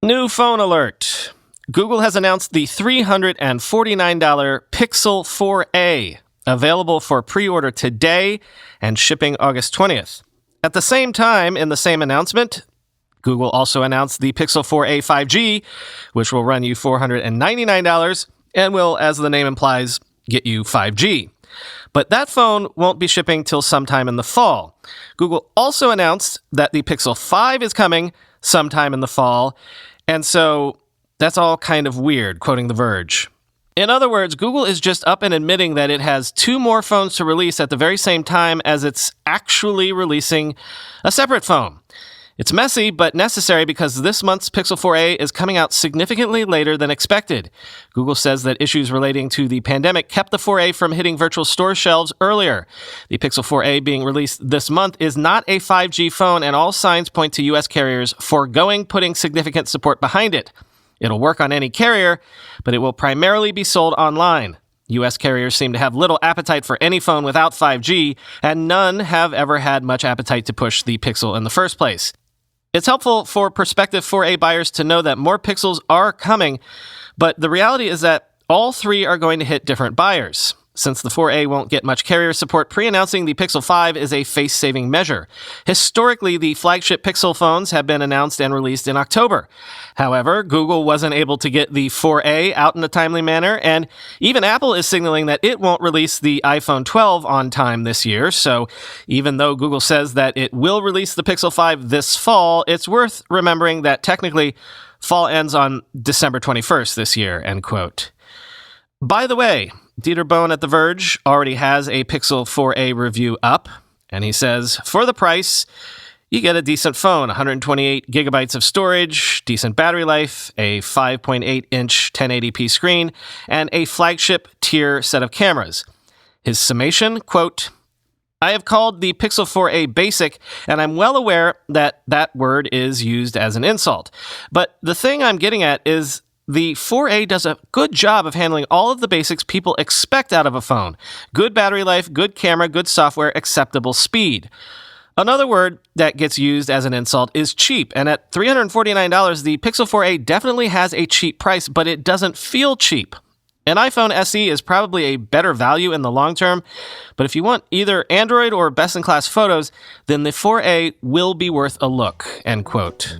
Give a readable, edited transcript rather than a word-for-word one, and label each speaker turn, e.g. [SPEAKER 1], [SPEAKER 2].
[SPEAKER 1] New phone alert. Google has announced the $349 Pixel 4a, available for pre-order today and shipping August 20th. At the same time, in the same announcement, Google also announced the Pixel 4a 5G, which will run you $499 and will, as the name implies, get you 5G. But that phone won't be shipping till sometime in the fall. Google also announced that the Pixel 5 is coming sometime in the fall, and so that's all kind of weird, quoting The Verge. In other words, Google is just up and admitting that it has two more phones to release at the very same time as it's actually releasing a separate phone. It's messy, but necessary because this month's Pixel 4a is coming out significantly later than expected. Google says that issues relating to the pandemic kept the 4a from hitting virtual store shelves earlier. The Pixel 4a being released this month is not a 5G phone, and all signs point to U.S. carriers foregoing putting significant support behind it. It'll work on any carrier, but it will primarily be sold online. U.S. carriers seem to have little appetite for any phone without 5G, and none have ever had much appetite to push the Pixel in the first place. It's helpful for prospective 4a buyers to know that more Pixels are coming, but the reality is that all three are going to hit different buyers. Since the 4a won't get much carrier support, pre-announcing the Pixel 5 is a face-saving measure. Historically, the flagship Pixel phones have been announced and released in October. However, Google wasn't able to get the 4a out in a timely manner, and even Apple is signaling that it won't release the iPhone 12 on time this year. So even though Google says that it will release the Pixel 5 this fall, it's worth remembering that technically fall ends on December 21st this year, end quote. By the way, Dieter Bohn at The Verge already has a Pixel 4a review up, and he says, for the price, you get a decent phone, 128 gigabytes of storage, decent battery life, a 5.8-inch 1080p screen, and a flagship tier set of cameras. His summation, quote, I have called the Pixel 4a basic, and I'm well aware that that word is used as an insult. But the thing I'm getting at is the 4a does a good job of handling all of the basics people expect out of a phone. Good battery life, good camera, good software, acceptable speed. Another word that gets used as an insult is cheap, and at $349, the Pixel 4a definitely has a cheap price, but it doesn't feel cheap. An iPhone SE is probably a better value in the long term, but if you want either Android or best-in-class photos, then the 4a will be worth a look, end quote.